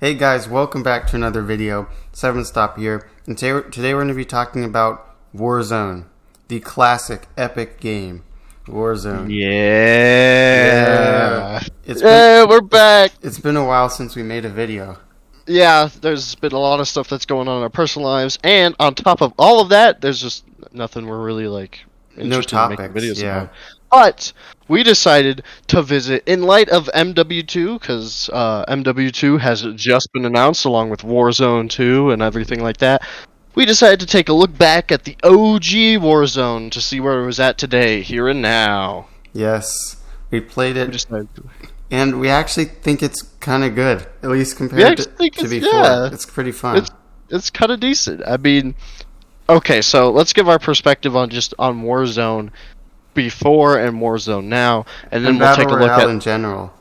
Hey guys, welcome back to another video. 7stop here, and today we're going to be talking about Warzone, the classic epic game. Warzone. Yeah. We're back. It's been a while since we made a video. Yeah, there's been a lot of stuff that's going on in our personal lives, and on top of all of that, there's just nothing we're really interested in making videos about. But we decided to visit in light of MW2 because MW2 has just been announced along with Warzone 2 and everything like that. We decided to take a look back at the OG Warzone to see where it was at today, here and now. Yes, we played it, and we actually think it's kind of good, at least compared to before. Yeah, it's pretty fun. It's kind of decent. I mean, okay, so let's give our perspective on Warzone before and Warzone now, and then we'll take a look at Battle Royale in general.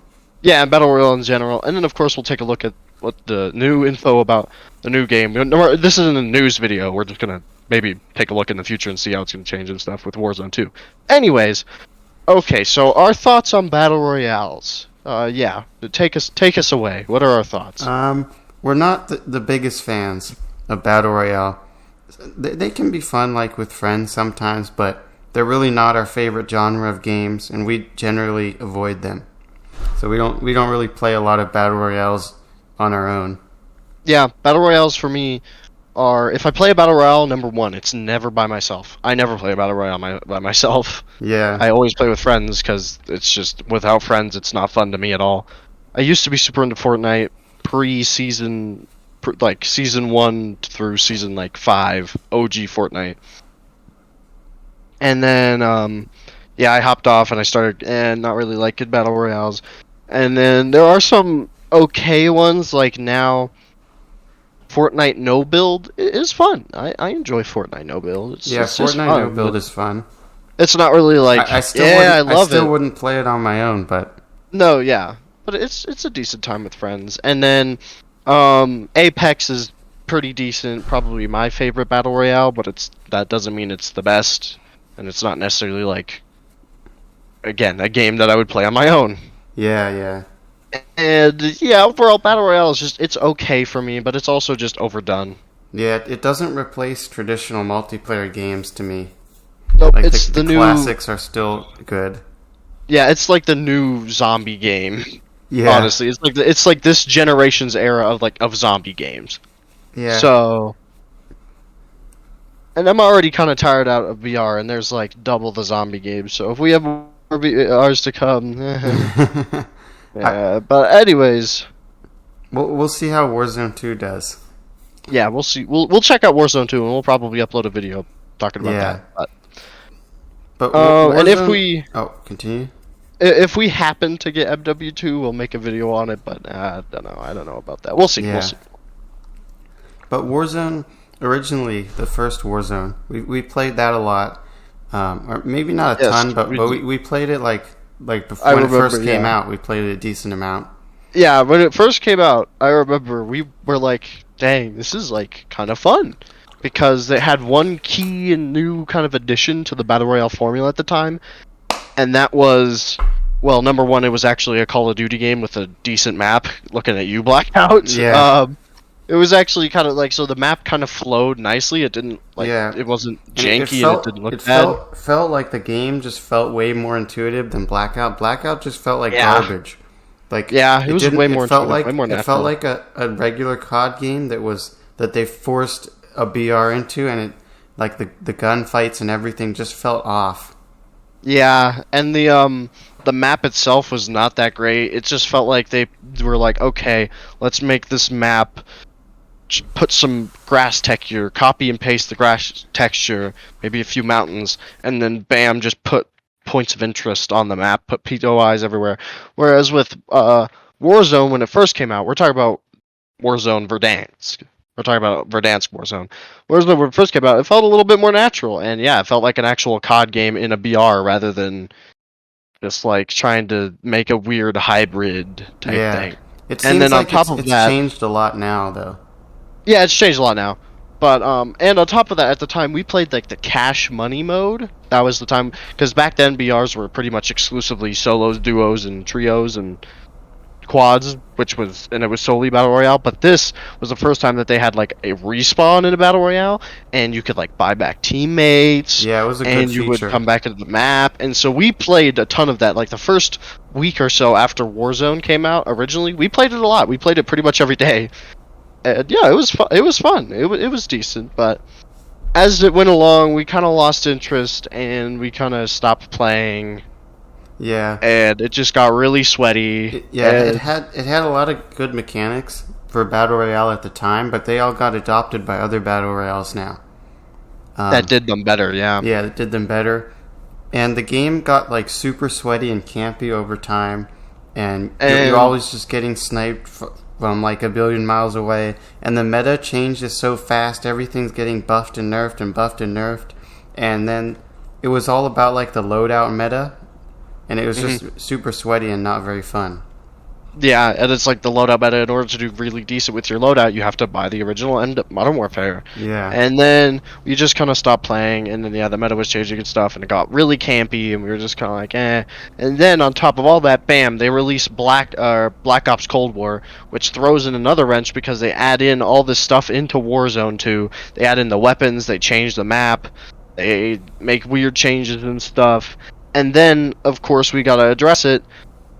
Yeah, and Battle Royale in general, and then of course we'll take a look at what the new info about the new game. This isn't a news video. We're just gonna maybe take a look in the future and see how it's gonna change and stuff with Warzone 2. Anyways, okay, so our thoughts on Battle Royales. Yeah, take us away. What are our thoughts? We're not the biggest fans of Battle Royale. They can be fun, like with friends sometimes, but they're really not our favorite genre of games, and we generally avoid them. So we don't really play a lot of Battle Royales on our own. Yeah, Battle Royales for me are, if I play a Battle Royale, number one, it's never by myself. I never play a Battle Royale by myself. Yeah. I always play with friends because it's just, without friends, it's not fun to me at all. I used to be super into Fortnite pre-season, like season 1 through season 5, OG Fortnite. And then, yeah, I hopped off and I started not really liking Battle Royales. And then there are some okay ones, like now, Fortnite No Build is fun. I enjoy Fortnite No Build. Fortnite No Build is fun. It's not really like, I still wouldn't play it on my own, but... No, yeah. But it's a decent time with friends. And then, Apex is pretty decent. Probably my favorite Battle Royale, but that doesn't mean it's the best. And it's not necessarily again, a game that I would play on my own. Yeah. And yeah, overall Battle Royale is it's okay for me, but it's also just overdone. Yeah, it doesn't replace traditional multiplayer games to me. Nope, it's the new classics are still good. Yeah, it's like the new zombie game. Yeah. Honestly, it's like this generation's era of zombie games. Yeah. So, and I'm already kind of tired out of VR, and there's double the zombie games. So if we have more VRs to come, yeah. But anyways, we'll see how Warzone 2 does. Yeah, we'll see. We'll check out Warzone 2, and we'll probably upload a video talking about that. But Warzone, and if we continue. If we happen to get MW2, we'll make a video on it. But I don't know about that. We'll see. Yeah. We'll see. But Warzone. Originally, the first Warzone, we played that a lot, or maybe not a ton, but we played it before when it first came out. We played it a decent amount. Yeah, when it first came out, I remember we were like, "Dang, this is kind of fun," because they had one key and new kind of addition to the Battle Royale formula at the time, and that was, well, number one, it was actually a Call of Duty game with a decent map. Looking at you, Blackout. Yeah. It was actually kind of so the map kind of flowed nicely. It didn't it wasn't janky and it didn't look bad. Felt like the game just felt way more intuitive than Blackout. Blackout just felt like garbage. It was way more intuitive, way more natural. It felt like a regular COD game that they forced a BR into, and it the gunfights and everything just felt off. Yeah, and the map itself was not that great. It just felt like they were okay, let's make this map. Put some grass texture, copy and paste the grass texture, maybe a few mountains, and then bam, just put points of interest on the map, put POIs everywhere. Whereas with Warzone, when it first came out, we're talking about Warzone Verdansk. We're talking about Verdansk Warzone. Warzone, when it first came out, it felt a little bit more natural, and yeah, it felt like an actual COD game in a BR rather than just trying to make a weird hybrid type thing. It seems on top of that, it's changed a lot now, though. Yeah, it's changed a lot now. But, and on top of that, at the time, we played, the cash money mode. That was the time, because back then, BRs were pretty much exclusively solos, duos, and trios, and quads, and it was solely battle royale. But this was the first time that they had like a respawn in a battle royale, and you could like buy back teammates. Yeah, it was a good and you would feature. come back into the map. And so we played a ton of that. Like the first week or so after Warzone came out originally, we played it a lot. We played it pretty much every day. And yeah, it was fun. It was fun. It was decent, but as it went along, we kind of lost interest and we kind of stopped playing. Yeah. And it just got really sweaty. It had a lot of good mechanics for battle royale at the time, but they all got adopted by other battle royales now. That did them better, yeah. Yeah, that did them better. And the game got like super sweaty and campy over time, and you're always just getting sniped from like a billion miles away. And the meta changes so fast; everything's getting buffed and nerfed and buffed and nerfed. And then it was all about like the loadout meta, and it was just super sweaty and not very fun. Yeah, and it's like the loadout meta. In order to do really decent with your loadout, you have to buy the original and Modern Warfare. Yeah. And then we just kind of stopped playing, and then the meta was changing and stuff, and it got really campy, and we were just kind of like, eh. And then on top of all that, bam, they released Black Ops Cold War, which throws in another wrench because they add in all this stuff into Warzone 2. They add in the weapons, they change the map, they make weird changes and stuff. And then, of course, we gotta address it.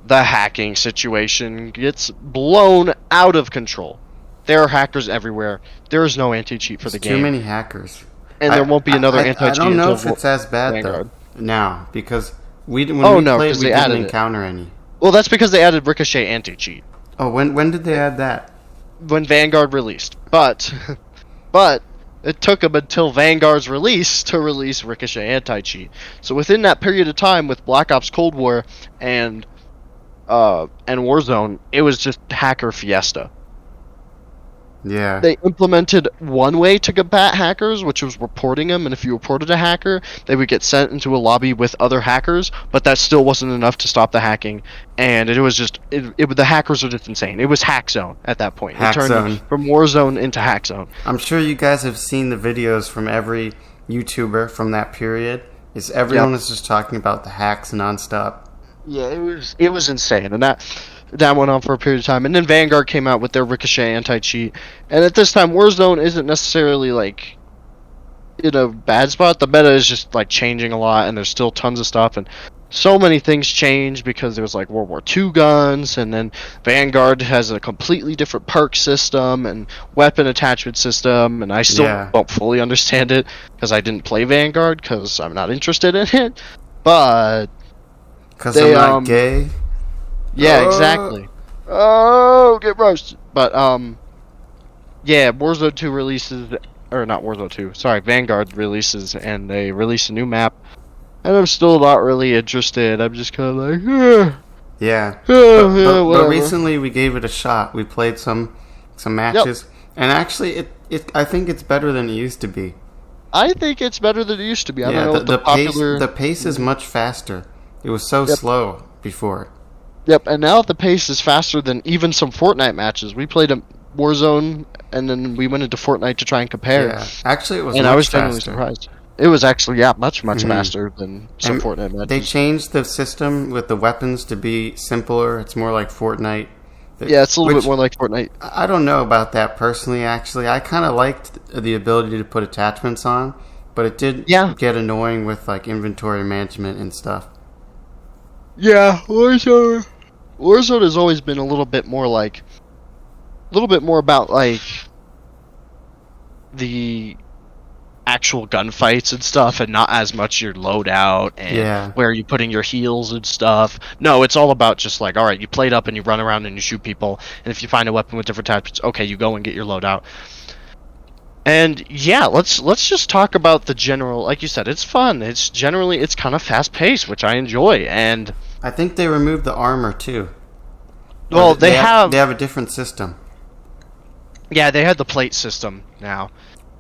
The hacking situation gets blown out of control. There are hackers everywhere. There is no anti-cheat for the game. Too many hackers. And there won't be another anti-cheat. I don't know if it's as bad Vanguard. though now, because when we played, we didn't encounter any. Well, that's because they added Ricochet anti-cheat. Oh, when did they add that? When Vanguard released. But it took them until Vanguard's release to release Ricochet anti-cheat. So within that period of time with Black Ops Cold War and Warzone, it was just hacker fiesta. Yeah. They implemented one way to combat hackers, which was reporting them, and if you reported a hacker, they would get sent into a lobby with other hackers, but that still wasn't enough to stop the hacking, and it was just, the hackers were just insane. It was Hack Zone at that point. It turned from Warzone into Hack Zone. I'm sure you guys have seen the videos from every YouTuber from that period. Everyone is just talking about the hacks nonstop. Yeah, it was insane, and that went on for a period of time. And then Vanguard came out with their Ricochet anti-cheat, and at this time Warzone isn't necessarily like in a bad spot. The meta is just like changing a lot, and there's still tons of stuff, and so many things change because there was like World War II guns, and then Vanguard has a completely different perk system and weapon attachment system, and I still don't fully understand it because I didn't play Vanguard because I'm not interested in it, but because I'm not gay. Yeah, exactly. Oh, get roasted. But yeah, Warzone 2 releases, or not Warzone 2. Sorry, Vanguard releases, and they release a new map, and I'm still not really interested. I'm just kind of like, yeah. But recently we gave it a shot. We played some matches, and actually, I think it's better than it used to be. I think it's better than it used to be. I don't know what the pace is much faster. It was so slow before. Yep, and now the pace is faster than even some Fortnite matches. We played a Warzone, and then we went into Fortnite to try and compare. Yeah, actually, it was. And much I was faster. genuinely surprised. It was actually much faster than some Fortnite matches. They changed the system with the weapons to be simpler. It's more like Fortnite. Yeah, it's a little bit more like Fortnite. I don't know about that personally. Actually, I kind of liked the ability to put attachments on, but it did get annoying with like inventory management and stuff. Yeah, Warzone has always been a little bit more about like the actual gunfights and stuff, and not as much your loadout and where you putting your heals and stuff. No, it's all about just like, all right, you played up and you run around and you shoot people, and if you find a weapon with different attachments, okay, you go and get your loadout. And yeah, let's just talk about the general. Like you said, it's fun. It's kind of fast paced, which I enjoy. And I think they removed the armor too. Well, they have a different system. Yeah, they had the plate system now,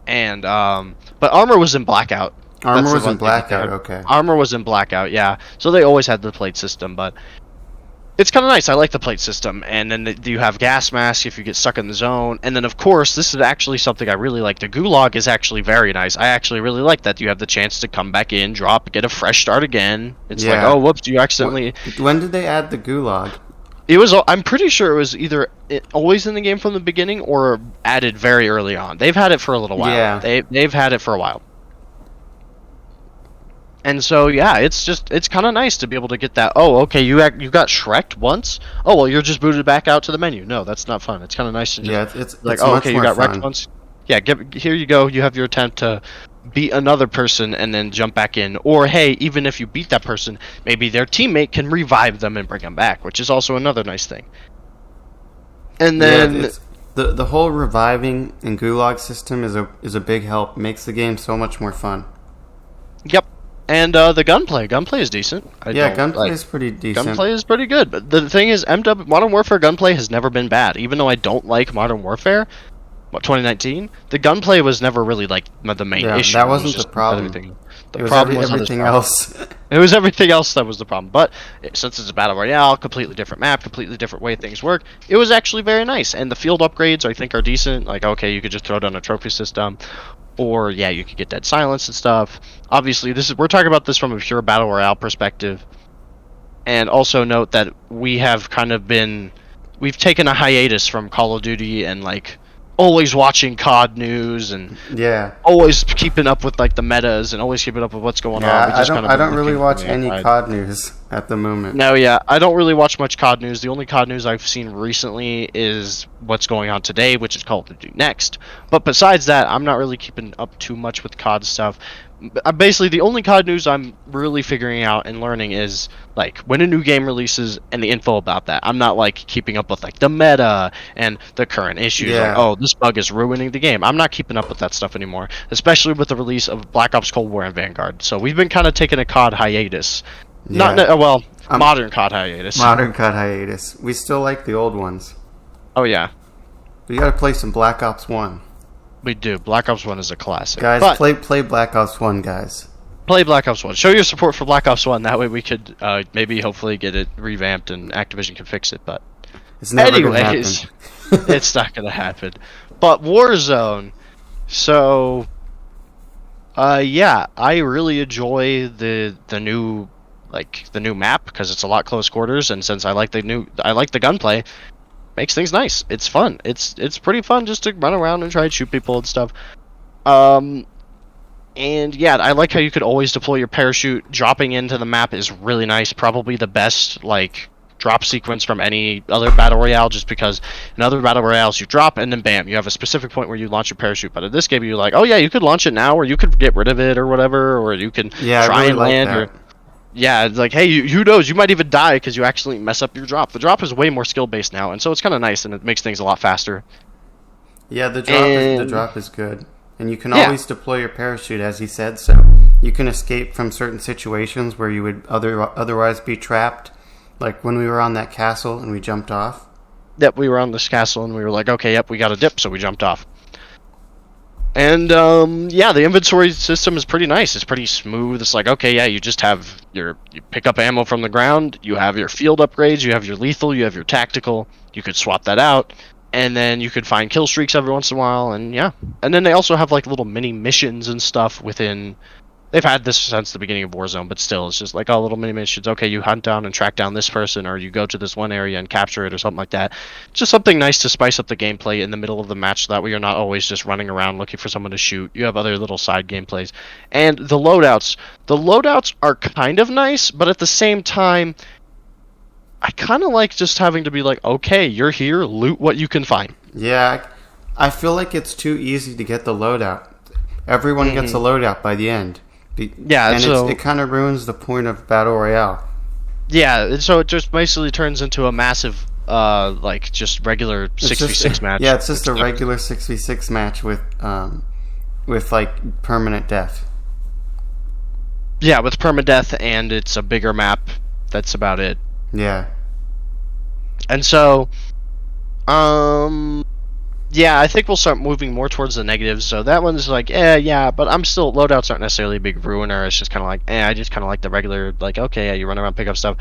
and but armor was in Blackout. Armor was in Blackout. Okay. Armor was in Blackout. Yeah, so they always had the plate system, but it's kind of nice. I like the plate system, and then you have gas mask if you get stuck in the zone, and then of course this is actually something I really like. The gulag is actually very nice. I actually really like that you have the chance to come back in, drop, get a fresh start again. It's like, oh whoops, you accidentally. When did they add the gulag? It was. I'm pretty sure it was either always in the game from the beginning or added very early on. They've had it for a little while. Yeah. They've had it for a while. And so yeah, it's kind of nice to be able to get that. Oh, okay, you got Shrek'd once. Oh well, you're just booted back out to the menu. No, that's not fun. It's kind of nice to just it's like, it's oh much okay, you more got fun. wrecked once. Yeah, here you go. You have your attempt to beat another person and then jump back in. Or hey, even if you beat that person, maybe their teammate can revive them and bring them back, which is also another nice thing. And then it's, the whole reviving and gulag system is a big help. Makes the game so much more fun. yep. And the gunplay is decent. Gunplay is pretty decent. Gunplay is pretty good. But the thing is, Modern Warfare gunplay has never been bad. Even though I don't like Modern Warfare, 2019, the gunplay was never really like the main issue. That wasn't the problem. The problem was everything else. It was everything else that was the problem. But since it's a battle royale, completely different map, completely different way things work, it was actually very nice. And the field upgrades I think are decent. Like okay, you could just throw down a trophy system. Or yeah, you could get dead silence and stuff. Obviously, we're talking about this from a pure battle royale perspective. And also note that we've taken a hiatus from Call of Duty and like always watching COD news and always keeping up with like the metas and always keeping up with what's going on. I don't really watch any COD news at the moment. No, yeah, I don't really watch much COD news. The only COD news I've seen recently is what's going on today, which is Call of Duty Next. But besides that, I'm not really keeping up too much with COD stuff. Basically, the only COD news I'm really figuring out and learning is like when a new game releases and the info about that. I'm not like keeping up with like the meta and the current issues. Yeah. Like, oh, this bug is ruining the game. I'm not keeping up with that stuff anymore, especially with the release of Black Ops Cold War and Vanguard. So we've been kind of taking a COD hiatus. Yeah. Modern COD hiatus. Modern COD hiatus. We still like the old ones. Oh yeah, We gotta play some Black Ops 1. we do. Black Ops 1 is a classic. Guys, But play Black Ops 1, guys. play Black Ops 1. Show your support for Black Ops 1. That way we could maybe hopefully get it revamped and Activision can fix it. But It's never anyways, gonna happen. it's not gonna happen. But Warzone. So, yeah, I really enjoy the new map because it's a lot close quarters, and since I like the gunplay, makes things nice. It's fun. It's pretty fun just to run around and try and shoot people and stuff. And yeah, I like how you could always deploy your parachute. Dropping into the map is really nice. Probably the best like drop sequence from any other battle royale, just because in other battle royales you drop and then bam, you have a specific point where you launch your parachute. But in this game, you're like, oh yeah, you could launch it now, or you could get rid of it, or whatever, or you can try and land. Or yeah, it's like, hey, who knows? You might even die because you actually mess up your drop. The drop is way more skill based now, and so it's kind of nice, and it makes things a lot faster. Yeah, the drop is good. And you can always deploy your parachute, as he said, so you can escape from certain situations where you would otherwise be trapped. Like when we were on that castle and we jumped off. Yep, we were on this castle and we were like, okay, yep, we got a dip, so we jumped off. And yeah, the inventory system is pretty nice. It's pretty smooth. It's like, okay, yeah, you just have you pick up ammo from the ground, you have your field upgrades, you have your lethal, you have your tactical, you could swap that out. And then you could find kill streaks every once in a while, and yeah. And then they also have like little mini missions and stuff within. They've had this since the beginning of Warzone, but still, it's just like, oh, little mini missions. Okay, you hunt down and track down this person, or you go to this one area and capture it, or something like that. Just something nice to spice up the gameplay in the middle of the match, so that way you're not always just running around looking for someone to shoot. You have other little side gameplays. And the loadouts. The loadouts are kind of nice, but at the same time, I kind of like just having to be like, okay, you're here, loot what you can find. Yeah, I feel like it's too easy to get the loadout. Everyone gets a loadout by the end. Yeah, and so it kind of ruins the point of Battle Royale. Yeah, so it just basically turns into a massive, like, just regular 6v6 match. Yeah, it's just a regular 6v6 match with like, permanent death. Yeah, with permadeath, and it's a bigger map. That's about it. Yeah. And so, yeah, I think we'll start moving more towards the negatives. So that one's like, yeah, but loadouts aren't necessarily a big ruiner. It's just kind of like, I just kind of like the regular, like, okay, yeah, you run around, pick up stuff.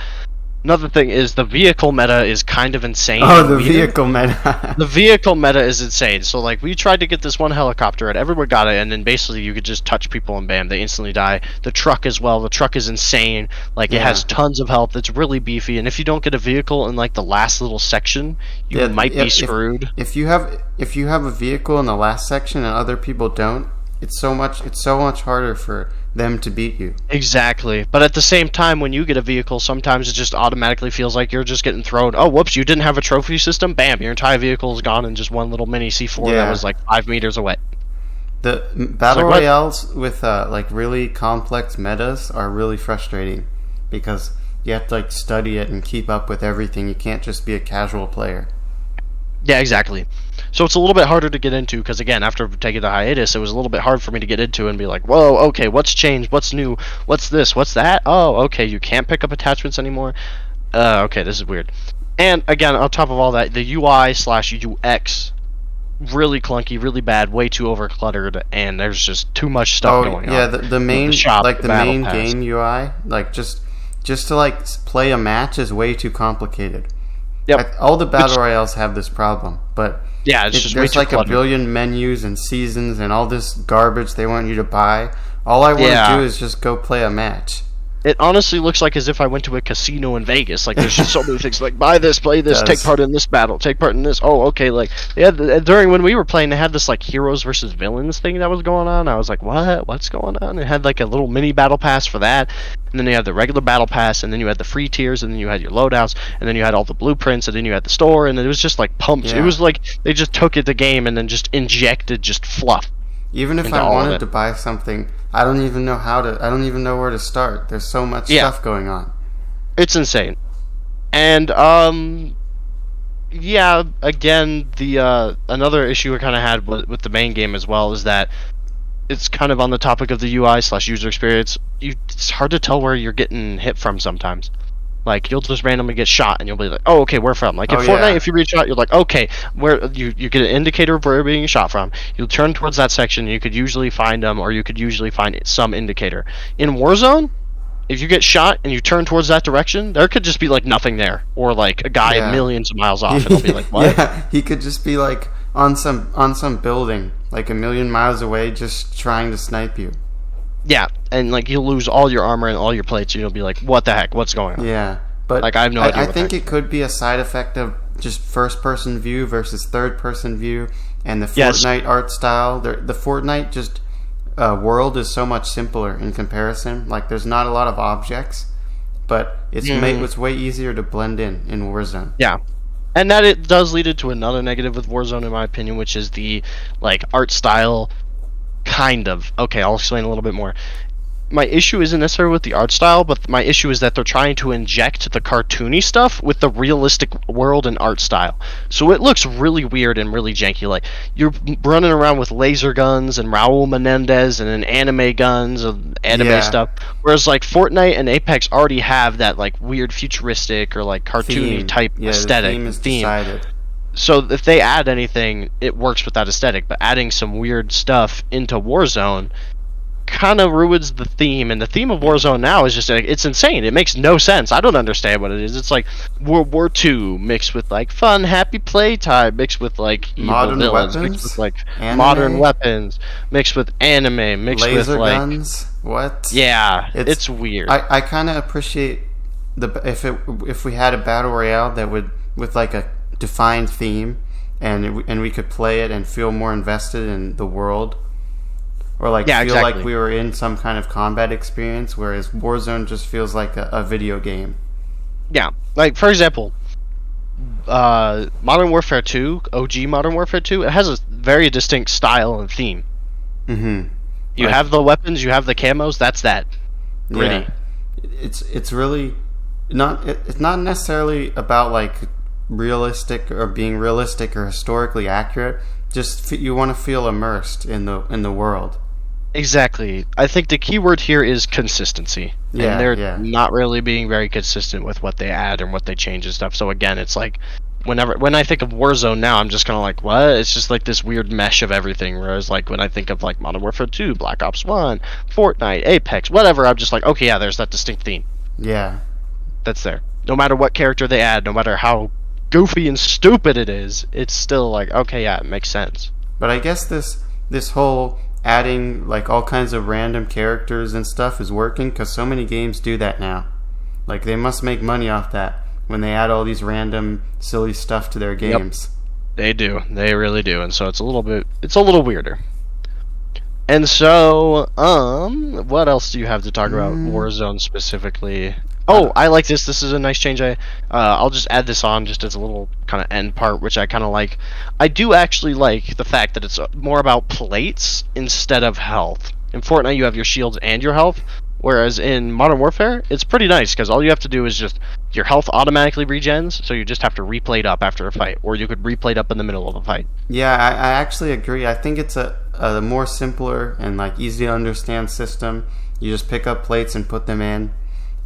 Another thing is the vehicle meta is kind of insane. Oh, and the weird. vehicle meta. The vehicle meta is insane. So like we tried to get this one helicopter and everyone got it, and then basically you could just touch people and bam, they instantly die. The truck as well. The truck is insane. Like it has tons of health. It's really beefy, and if you don't get a vehicle in like the last little section, you might be screwed. If you have a vehicle in the last section and other people don't, it's so much harder for them to beat you. Exactly. But at the same time, when you get a vehicle, sometimes it just automatically feels like you're just getting thrown. Oh, whoops, you didn't have a trophy system? Bam, your entire vehicle is gone in just one little mini C4 that was like 5 meters away. The battle royales with like really complex metas are really frustrating because you have to like study it and keep up with everything. You can't just be a casual player. Yeah, exactly. So it's a little bit harder to get into because, again, after taking the hiatus, it was a little bit hard for me to get into and be like, whoa, okay, what's changed? What's new? What's this? What's that? Oh, okay, you can't pick up attachments anymore. Okay, this is weird. And, again, on top of all that, the UI/UX, really clunky, really bad, way too overcluttered, and there's just too much stuff going on. Yeah, the main shop, like the main pass. game UI, like just to like play a match is way too complicated. Yep. All the battle royales have this problem, but yeah, it's just there's way too like cluttered. a billion menus and seasons and all this garbage they want you to buy. All I want to do is just go play a match. It honestly looks like as if I went to a casino in Vegas. Like, there's just so many things. Like, buy this, play this, take part in this battle, take part in this. Oh, okay. Like, yeah. During when we were playing, they had this like heroes versus villains thing that was going on. I was like, what? What's going on? It had like a little mini battle pass for that, and then you had the regular battle pass, and then you had the free tiers, and then you had your loadouts, and then you had all the blueprints, and then you had the store, and it was just like pumped. Yeah. It was like they just took it the game and then just injected just fluff. Even if I wanted to buy something, I don't even know where to start. There's so much stuff going on. It's insane. And yeah, again, the another issue I kind of had with the main game as well is that it's kind of on the topic of the UI/user experience. It's hard to tell where you're getting hit from sometimes. Like, you'll just randomly get shot, and you'll be like, oh, okay, where from? Like, in Fortnite, if you reach out, you're like, okay, where you get an indicator of where you're being shot from. You'll turn towards that section, and you could usually find them, or you could usually find some indicator. In Warzone, if you get shot, and you turn towards that direction, there could just be, like, nothing there. Or, like, a guy millions of miles off, and I'll be like, what? Yeah, he could just be, like, on some building, like, a million miles away, just trying to snipe you. Yeah, and like you'll lose all your armor and all your plates, and you'll be like, "What the heck? What's going on?" Yeah, but like I have no idea. I think it could be a side effect of just first-person view versus third-person view, and the Fortnite art style. The Fortnite just world is so much simpler in comparison. Like, there's not a lot of objects, but it's way easier to blend in Warzone. Yeah. And that it does lead to another negative with Warzone, in my opinion, which is the like art style. Kind of. Okay, I'll explain a little bit more. My issue isn't necessarily with the art style, but my issue is that they're trying to inject the cartoony stuff with the realistic world and art style. So it looks really weird and really janky. Like, you're running around with laser guns and Raul Menendez and anime guns and anime stuff. Whereas, like, Fortnite and Apex already have that, like, weird futuristic or, like, cartoony type aesthetic. The theme is decided. So if they add anything, it works with that aesthetic, but adding some weird stuff into Warzone kind of ruins the theme, and the theme of Warzone now is just, it's insane. It makes no sense. I don't understand what it is. It's like World War II mixed with, like, fun, happy playtime, mixed with, like, evil modern villains, weapons, mixed with, like, anime, modern weapons, mixed with anime, mixed laser with, like... guns, what? Yeah, it's weird. I kind of appreciate if we had a battle royale that would, with, like, a defined theme, and we could play it and feel more invested in the world, or like feel like we were in some kind of combat experience, whereas Warzone just feels like a video game. Yeah, like, for example, Modern Warfare 2, OG Modern Warfare 2, it has a very distinct style and theme. You have the weapons, you have the camos, that's that. Gritty. Yeah. It's really not. It's not necessarily about, like, realistic or being realistic or historically accurate. Just you want to feel immersed in the world. Exactly. I think the key word here is consistency. Yeah, and they're not really being very consistent with what they add and what they change and stuff. So again, it's like when I think of Warzone now, I'm just kind of like, what? It's just like this weird mesh of everything. Whereas, like, when I think of, like, Modern Warfare 2, Black Ops 1, Fortnite, Apex, whatever, I'm just like, okay, yeah, there's that distinct theme. Yeah. That's there. no matter what character they add, no matter how goofy and stupid it is, it's still like, okay, yeah, it makes sense. But I guess this whole adding like all kinds of random characters and stuff is working because so many games do that now. Like they must make money off that when they add all these random silly stuff to their games. Yep. They do. They really do. And so it's a little weirder. And so, what else do you have to talk about Warzone specifically? Oh, I like this. This is a nice change. I'll just add this on just as a little kind of end part, which I kind of like. I do actually like the fact that it's more about plates instead of health. In Fortnite, you have your shields and your health, whereas in Modern Warfare, it's pretty nice because all you have to do is just your health automatically regens, so you just have to replate up after a fight, or you could replate up in the middle of a fight. Yeah, I actually agree. I think it's a more simpler and like easy to understand system. You just pick up plates and put them in.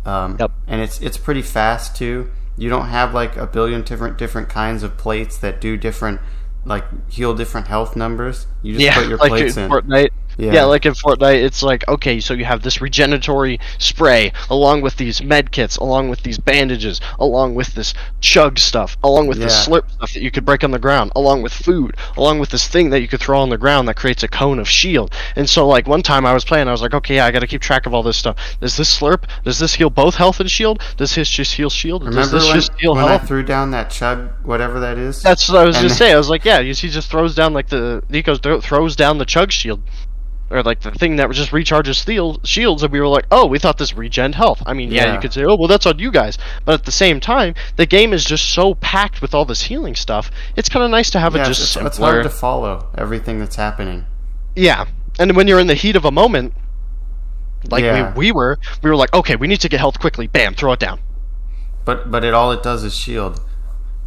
And it's pretty fast too. You don't have like a billion different kinds of plates that do different, like heal different health numbers. You just put your like plates in in. Fortnite. Yeah, like in Fortnite, it's like, okay, so you have this regeneratory spray, along with these med kits, along with these bandages, along with this chug stuff, along with this slurp stuff that you could break on the ground, along with food, along with this thing that you could throw on the ground that creates a cone of shield. And so, like, one time I was playing, I was like, okay, yeah, I gotta keep track of all this stuff. Does this slurp? Does this heal both health and shield? Does his just heal shield? Remember Does this when, just heal when health? I threw down that chug, whatever that is? That's what I was gonna say. I was like, yeah, he just throws down, like, Nico throws down the chug shield. Or like the thing that just recharges shields, and we were like, oh, we thought this regen health. I mean, yeah, you could say, oh, well, that's on you guys. But at the same time, the game is just so packed with all this healing stuff. It's kind of nice to have it just simpler. It's hard to follow everything that's happening. Yeah, and when you're in the heat of a moment, like we were like, okay, we need to get health quickly. Bam, throw it down. But all it does is shield.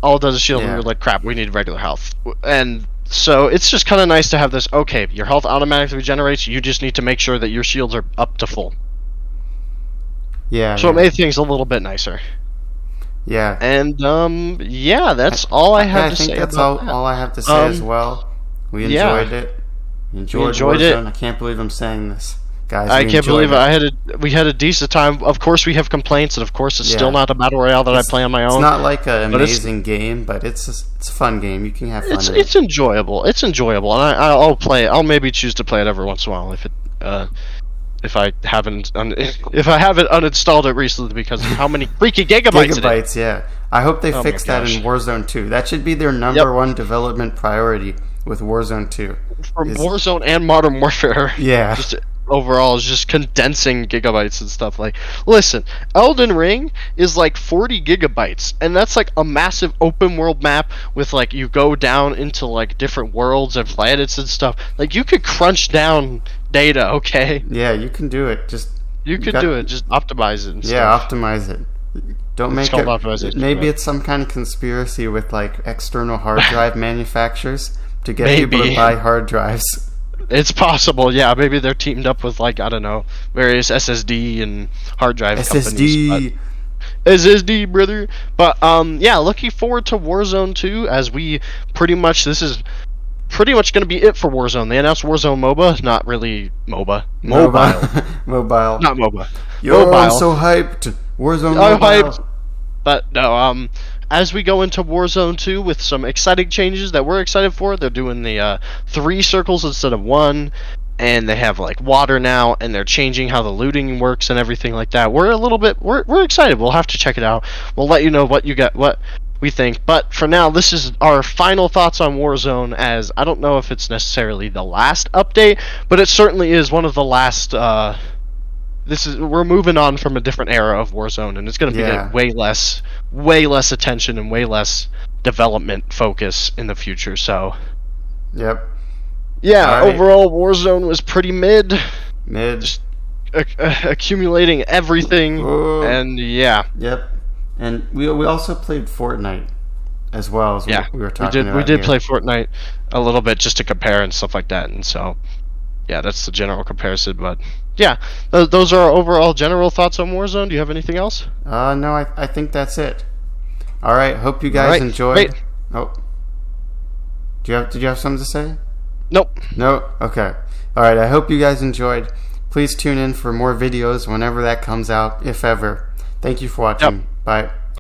All it does is shield, and we're like, crap, we need regular health. And so it's just kind of nice to have this, okay, your health automatically regenerates, you just need to make sure that your shields are up to full. Yeah. So it made things a little bit nicer. Yeah. And, that's all I have to say. I think that's all I have to say as well. We enjoyed it. We enjoyed Warzone. it. I can't believe I'm saying this. Guys, I can't believe it. We had a decent time. Of course we have complaints, and of course it's still not a battle royale that I play on my own. It's not like an amazing game, but it's a fun game. You can have fun with it. It's enjoyable. It's enjoyable, and I'll play it. I'll maybe choose to play it every once in a while if I haven't uninstalled it recently because of how many freaking gigabytes it is. Yeah. I hope they fix that in Warzone 2. That should be their number one development priority with Warzone 2. For Warzone and Modern Warfare. Yeah. Overall is just condensing gigabytes and stuff. Like, listen, Elden Ring is like 40 gigabytes, and that's like a massive open world map with like you go down into like different worlds and planets and stuff. Like, you could crunch down data, okay? Yeah, you can do it. Just optimize it and stuff. Optimize it. Don't make it. Maybe it's some kind of conspiracy with like external hard drive manufacturers to get people to buy hard drives. It's possible, yeah. Maybe they're teamed up with, like, I don't know, various SSD and hard drive companies. SSD, brother. But, looking forward to Warzone 2, as this is pretty much going to be it for Warzone. They announced Warzone MOBA, not really MOBA. Mobile. Mobile. Not MOBA. Yo, I'm so hyped. Warzone Mobile. I'm hyped. But, no, as we go into Warzone 2 with some exciting changes that we're excited for, they're doing the 3 circles instead of 1, and they have like water now, and they're changing how the looting works and everything like that. We're excited. We'll have to check it out. We'll let you know what we think. But for now, this is our final thoughts on Warzone, as I don't know if it's necessarily the last update, but it certainly is one of the last. We're moving on from a different era of Warzone, and it's going to be getting way less attention and way less development focus in the future. So, yep. Yeah, overall Warzone was pretty mid. Just accumulating everything, and yeah. Yep. And we also played Fortnite as well as we were talking about. We did play Fortnite a little bit just to compare and stuff like that, and so. Yeah, that's the general comparison, but yeah, those are our overall general thoughts on Warzone. Do you have anything else? No, I think that's it. All right, hope you guys enjoyed. Wait. Oh, did you have something to say? Nope. No. Okay. All right. I hope you guys enjoyed. Please tune in for more videos whenever that comes out, if ever. Thank you for watching. Bye.